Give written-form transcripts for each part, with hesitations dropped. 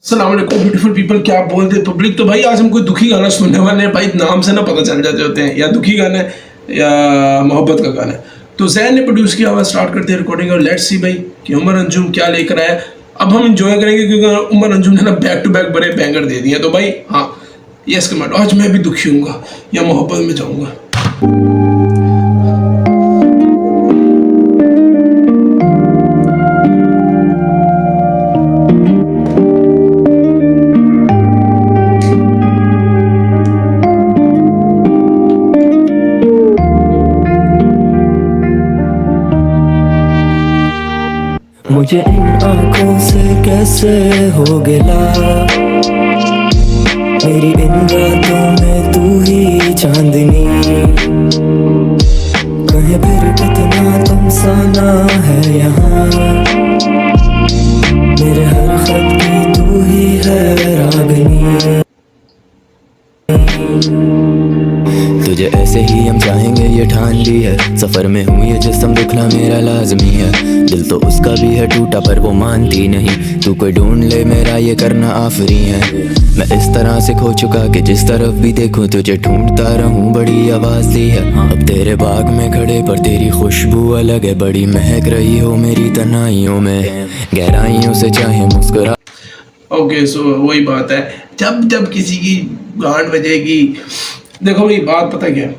अस्सलाम वालेकुम beautiful people, क्या बोलते हैं पब्लिक। तो भाई आज हम कोई दुखी गाना सुनने वाले हैं। भाई नाम से ना पता चल जाते होते हैं या दुखी गाना है या मोहब्बत का गाना है। तो जैन ने प्रोड्यूस किया हुआ, स्टार्ट करते हैं रिकॉर्डिंग और लेट्स सी भाई कि उमर अंजुम क्या लेकर आया। अब हम इंजॉय करेंगे क्योंकि उमर अंजुम ने ना बैक टू बैक बड़े बैंगर दे दिए। तो भाई हाँ, यस कमेंट, आज मैं भी दुखी हूँगा या मोहब्बत में जाऊँगा। मुझे इन आँखों से कैसे हो गिला, मेरी इन रातों में तू ही चांदनी, कहे फिर कितना तुम साना है यहाँ, मेरे हर खत की तू ही है रागनी। तुझे ऐसे ही हम चाहेंगे ये ठान ली है, सफर में हूँ ये जिस्म दुखना मेरा लाजमी है, दिल तो उसका भी है टूटा पर वो मानती नहीं, तू कोई ढूंढ ले मेरा ये करना आफरी है। मैं इस तरह से खो चुका कि जिस तरफ भी देखूं तुझे ढूंढता रहूं, बड़ी आवाज दी है अब तेरे बाग में खड़े पर तेरी खुशबू अलग है, बड़ी महक रही हो मेरी तन्हाइयों में, गहराइयों से चाहे मुस्कुरा। ओके सो वही बात है, जब जब किसी की गांड बजेगी। देखो भाई बात पता क्या है,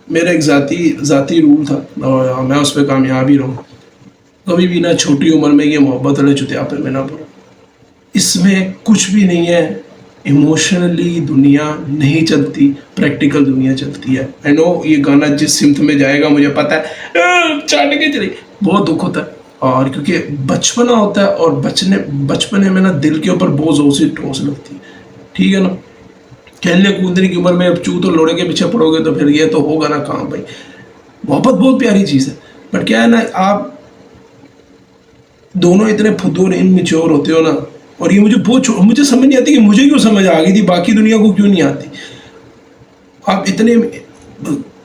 मेरा एक ज़ाती रूल था और मैं उस पर कामयाब ही रहूँ। कभी भी ना छोटी उम्र में ये मोहब्बत वाले चुतियापे में ना पड़ो। इसमें कुछ भी नहीं है, इमोशनली दुनिया नहीं चलती, प्रैक्टिकल दुनिया चलती है। आई नो ये गाना जिस सिमत में जाएगा मुझे पता है, चाट के चले बहुत दुख होता है। और क्योंकि बचपना होता है और बचपने में ना दिल के ऊपर बहुत जोर से ठोस लगती है, ठीक है ना। खेलने कूदने की उम्र में अब चू तो लोड़े के पीछे पड़ोगे तो फिर ये तो होगा ना काम भाई। मोहब्बत बहुत प्यारी चीज़ है, बट क्या है ना, आप दोनों इतने फुदूर इनमेच्योर होते हो ना, और ये मुझे समझ नहीं आती कि मुझे क्यों समझ आ गई थी, बाकी दुनिया को क्यों नहीं आती। आप इतने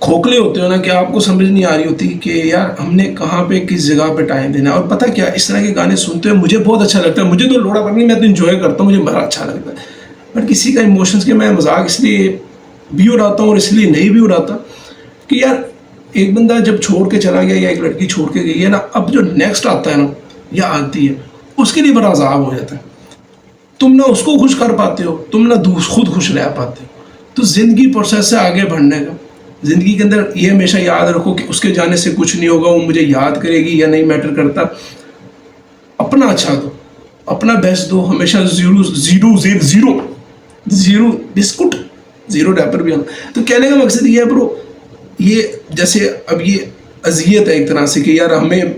खोखले होते हो ना कि आपको समझ नहीं आ रही होती कि यार हमने कहाँ पे किस जगह पे टाइम देना है। और पता क्या, इस तरह के गाने सुनते हुए मुझे बहुत अच्छा लगता है। मुझे तो लोड़ा पड़नी, मैं तो इन्जॉय करता हूँ, मुझे बड़ा अच्छा लगता है। बट किसी का इमोशंस के मैं मजाक इसलिए भी उड़ाता हूँ और इसलिए नहीं भी उड़ाता कि यार एक बंदा जब छोड़ के चला गया या एक लड़की छोड़ के गई है ना, अब जो नेक्स्ट आता है ना या आती है, उसके लिए बड़ा अजाब हो जाता है। तुम ना उसको खुश कर पाते हो, तुम ना खुद खुश रह पाते हो। तो ज़िंदगी प्रोसेस है आगे बढ़ने का। ज़िंदगी के अंदर ये हमेशा याद रखो कि उसके जाने से कुछ नहीं होगा, वो मुझे याद करेगी या नहीं मैटर करता। अपना अच्छा दो, अपना बेस्ट दो, हमेशा ज़ीरो बिस्कुट ज़ीरो रैपर भी आना। तो कहने का मकसद ये है ब्रो, ये जैसे अब ये अजियत है एक तरह से कि यार हमें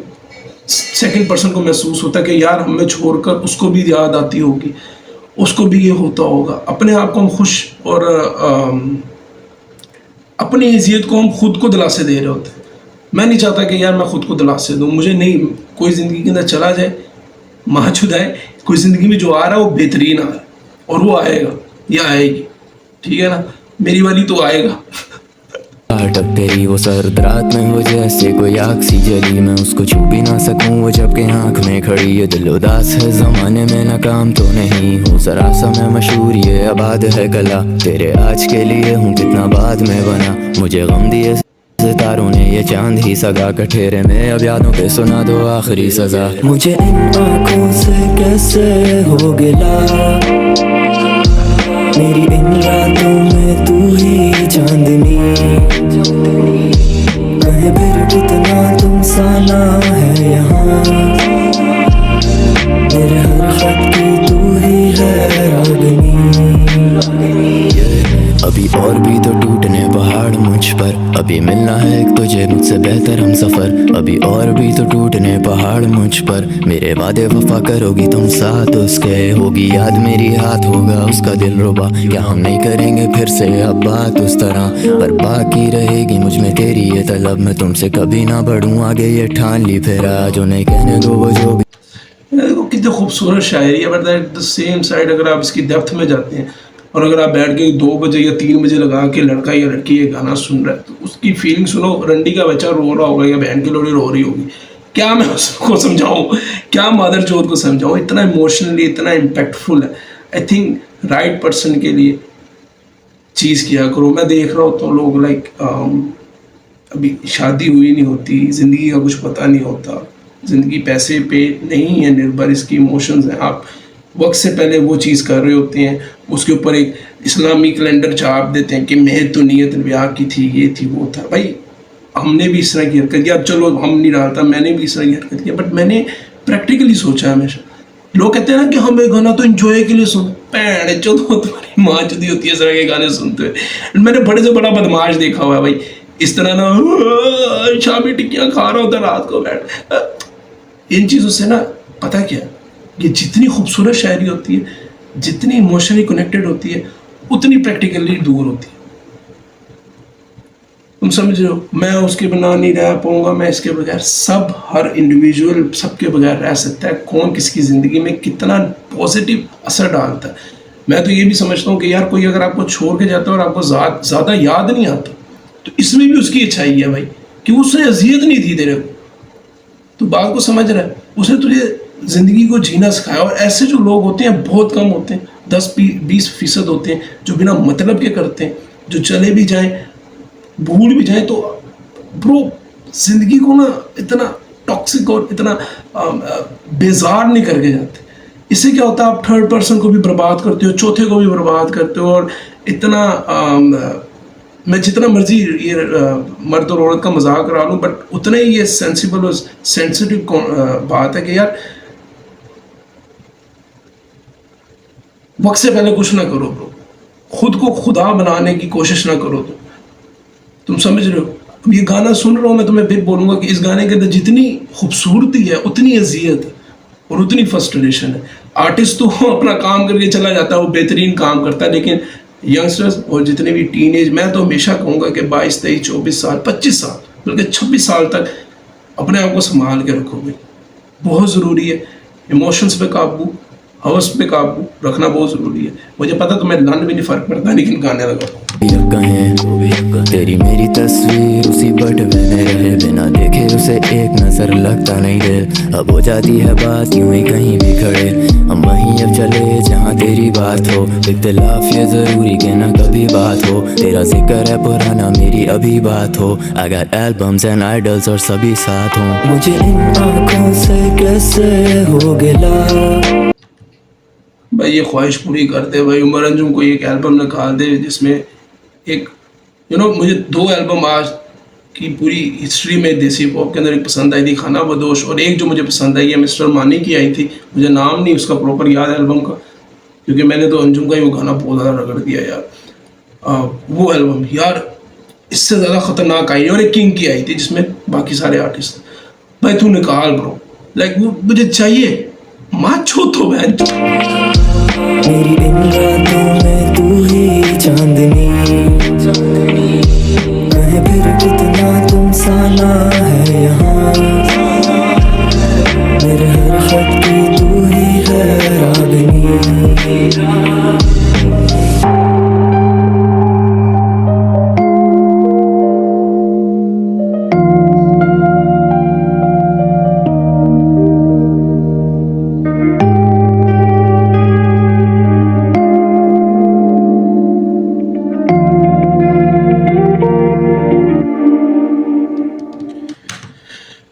सेकंड पर्सन को महसूस होता है कि यार हमें छोड़कर उसको भी याद आती होगी, उसको भी ये होता होगा। अपने आप को हम खुश और अपनी हैसियत को हम खुद को दिलासे दे रहे होते हैं। मैं नहीं चाहता कि यार मैं खुद को दिलासे दूँ, मुझे नहीं। कोई ज़िंदगी के अंदर चला जाए, माचुद है, कोई ज़िंदगी में जो आ रहा है वो बेहतरीन आ रहा है और वो आएगा या आएगी, ठीक है ना। मेरी वाली तो आएगा। अटक तेरी वो सर्द रात में हो जैसे कोई आग सी जली, मैं उसको छू भी ना सकूं वो जबकि आँख में खड़ी, ये दिल उदास है ज़माने में नाकाम तो नहीं हूँ, जरा सा मैं मशहूर ये आबाद है गला, तेरे आज के लिए हूँ कितना बाद में बना, मुझे गम दिए सितारों ने ये चांद ही सगा, कठेरे में अब यादों पे सुना दो आखिरी सजा। मुझे इन आँखों से कैसे हो गिला, मेरी इन रातों में तू ही चांदनी, कहे फिर कितना तुम साना है यहाँ, मेरे हर खत की तू ही है रागनी। अभी और भी तो टूटने पहाड़ मुझ पर, अभी मिलना है एक तुझे मुझसे बेहतर हम सफर, अभी और भी तो टूटने पहाड़ मुझ पर, मेरे वादे वफा करोगी तुम साथ उसके, होगी याद मेरी हाथ होगा उसका दिल रुबा, क्या हम नहीं करेंगे फिर से अब बात उस तरह, पर बाकी रहेगी मुझ में तेरी ये तलब, मैं तुमसे कभी ना बढ़ूं आगे ये ठान ली, फिर जो नहीं कहने दो वो जो भी। देखो कितनी खूबसूरत शायरी है, but at the same side अगर आप इसकी डेप्थ में जाते हैं और अगर आप बैठ के 2 बजे या 3 बजे लगा के लड़का या लड़की ये गाना सुन रहा है तो उसकी फीलिंग सुनो। रंडी का बच्चा रो रहा होगा या बहन की लोड़ी रो रही होगी, क्या मैं उसको समझाऊँ, क्या मदर चौथ को समझाऊँ, इतना इमोशनली इतना इम्पैक्टफुल है। आई थिंक राइट पर्सन के लिए चीज़ किया करो। मैं देख रहा होता हूँ लोग लाइक अभी शादी हुई नहीं होती, ज़िंदगी का कुछ पता नहीं होता, ज़िंदगी पैसे पे नहीं है निर्भर, इसकी इमोशंस हैं। आप वक्त से पहले वो चीज़ कर रहे होते हैं, उसके ऊपर एक इस्लामी कैलेंडर छाप देते हैं कि मैं तो नीयत ब्याह की थी, ये थी वो था। भाई हमने भी इस तरह की हरकत किया, अब चलो हम नहीं डालता, मैंने भी इस तरह की हरकत किया, बट मैंने प्रैक्टिकली सोचा हमेशा। लोग कहते हैं ना कि हम ये गाना तो इंजॉय के लिए सुन, भैन जो तो तुम्हारी माँ जुदी होती है इस तरह के गाने सुनते हुए। मैंने बड़े से बड़ा बदमाश देखा हुआ है भाई, इस तरह ना शामी टिक्कियाँ खा रहा होता रात को बैठ। इन चीज़ों से ना पता क्या, ये जितनी खूबसूरत शायरी होती है, जितनी इमोशनली कनेक्टेड होती है, उतनी प्रैक्टिकली दूर होती है। तुम समझ रहे हो, मैं उसके बिना नहीं रह पाऊंगा, मैं इसके बगैर, सब हर इंडिविजुअल सबके बगैर रह सकता है। कौन किसकी ज़िंदगी में कितना पॉजिटिव असर डालता है। मैं तो ये भी समझता हूँ कि यार कोई अगर आपको छोड़ के जाता है और आपको ज़्यादा याद नहीं आता, तो इसमें भी उसकी अच्छाई है भाई, कि उसने अजियत नहीं दी तेरे को, तो बात को समझ रहा है, उसने तुझे ज़िंदगी को जीना सिखाया। और ऐसे जो लोग होते हैं बहुत कम होते हैं, 10-20% होते हैं जो बिना मतलब के करते हैं, जो चले भी जाएं, भूल भी जाएं, तो ब्रो ज़िंदगी को ना इतना टॉक्सिक और इतना बेजार नहीं करके जाते। इससे क्या होता है, आप थर्ड पर्सन को भी बर्बाद करते हो, चौथे को भी बर्बाद करते हो, और इतना मैं जितना मर्जी ये मर्द और औरत का मजाक करा लूँ, बट उतना ही ये सेंसिबल और सेंसिटिव बात है कि यार वक्त से पहले कुछ ना करो ब्रो, खुद को खुदा बनाने की कोशिश ना करो। तुम समझ रहे हो। अब ये गाना सुन रहा हूँ मैं, तो मैं फिर बोलूँगा कि इस गाने के अंदर जितनी खूबसूरती है उतनी अजियत है और उतनी फ्रस्ट्रेशन है। आर्टिस्ट तो अपना काम करके चला जाता है, वो बेहतरीन काम करता है, लेकिन यंगस्टर्स और जितने भी टीनेज, मैं तो हमेशा कहूँगा कि 22, 23, 24 साल, 25 साल, बल्कि 26 साल तक अपने आप को संभाल के रखो भाई, बहुत ज़रूरी है। इमोशंस पे काबू, हवस पे काबू रखना बहुत ज़रूरी है। मुझे पता तो मैं लन भी नहीं फ़र्क पड़ता, लेकिन गाने लगाओ। कहें तेरी मेरी तस्वीर उसी बटवे में रहे, बिना देखे उसे एक नजर लगता नहीं दिल। अब हो जाती है बात यूं ही कहीं भी खड़े, हम वहीं अब चले जहाँ तेरी बात हो। इख्तिलाफ ये जरूरी के ना कभी बात हो, तेरा जिक्र है पुराना मेरी अभी बात हो। I got albums and idols और सभी साथ हो, मुझे इन आँखों से कैसे हो गिला। भाई ये ख्वाहिश पूरी कर दे भाई, उमर अंजुम को एक एल्बम निकाल दे जिसमें एक मुझे 2 एल्बम आज की पूरी हिस्ट्री में देसी पॉप के अंदर एक पसंद आई थी, खाना बदोश, और एक जो मुझे पसंद आई है मिस्टर मानी की आई थी, मुझे नाम नहीं उसका प्रॉपर याद एल्बम का, क्योंकि मैंने तो अंजुम का ही वो गाना बहुत ज़्यादा रगड़ दिया यार। वो एल्बम यार इससे ज़्यादा ख़तरनाक आई, और एक किंग की आई थी जिसमें बाकी सारे आर्टिस्ट। भाई तू निकाल ब्रो, लाइक वो मुझे चाहिए, माचो तो बहन। मेरी इन रातों में तू ही चांदनी, कहे फिर कितना तुम साना है यहाँ, मेरे हर खत की तू ही है रागनी।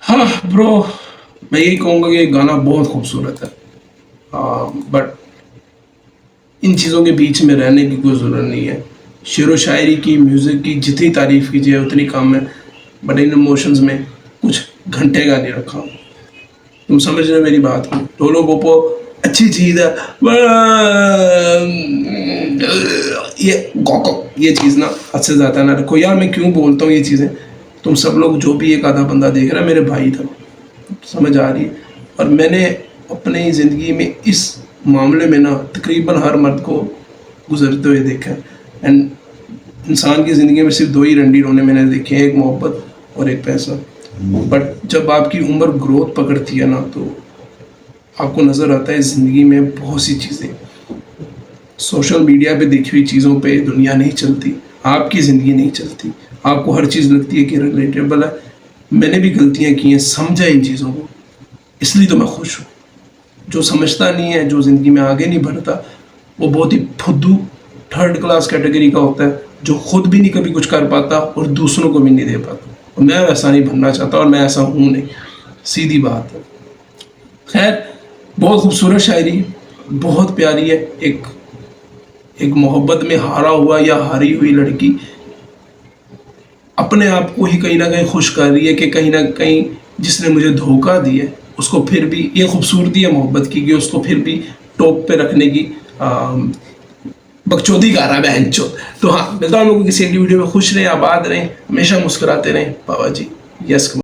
हाँ ब्रो, मैं यही कहूँगा कि गाना बहुत खूबसूरत है, बट इन चीज़ों के बीच में रहने की कोई ज़रूरत नहीं है। शेर व शायरी की, म्यूज़िक की जितनी तारीफ़ कीजिए उतनी कम है, बट इन इमोशंस में कुछ घंटे का नहीं रखा। तुम समझ रहे हो मेरी बात को। टोलो बोपो अच्छी चीज़ है, ये चीज़ ना हद से ज़्यादा ना रखो यार। मैं क्यों बोलता हूँ ये चीज़ें, तुम सब लोग जो भी एक आधा बंदा देख रहा है मेरे भाई था, समझ आ रही है। और मैंने अपनी ज़िंदगी में इस मामले में ना तकरीबन हर मर्द को गुजरते हुए देखा है। एंड इंसान की ज़िंदगी में सिर्फ 2 ही रंडी रोने मैंने देखे हैं, एक मोहब्बत और एक पैसा। बट जब आपकी उम्र ग्रोथ पकड़ती है ना, तो आपको नज़र आता है ज़िंदगी में बहुत सी चीज़ें, सोशल मीडिया पे देखी हुई चीज़ों पे दुनिया नहीं चलती, आपकी ज़िंदगी नहीं चलती। आपको हर चीज़ लगती है कि रिलेटेबल है, मैंने भी गलतियां की हैं, समझा इन चीज़ों को, इसलिए तो मैं खुश हूँ। जो समझता नहीं है, जो ज़िंदगी में आगे नहीं बढ़ता, वो बहुत ही फुद्दू थर्ड क्लास कैटेगरी का होता है, जो खुद भी नहीं कभी कुछ कर पाता और दूसरों को भी नहीं दे पाता। और मैं वैसा नहीं बनना चाहता, और मैं ऐसा हूँ नहीं, सीधी बात है। खैर, बहुत खूबसूरत शायरी, बहुत प्यारी है। एक मोहब्बत में हारा हुआ या हारी हुई लड़की अपने आप को ही कहीं ना कहीं खुश कर रही है कि कहीं ना कहीं जिसने मुझे धोखा दिया है उसको फिर भी, ये खूबसूरती है मोहब्बत की, कि उसको फिर भी टॉप पे रखने की बकचोदी कर रहा है बहनचोद। तो हाँ, मिलता हूँ लोगों को किसी अगली वीडियो में। खुश रहें, आबाद रहें, हमेशा मुस्कुराते रहें। बाबा जी, यस।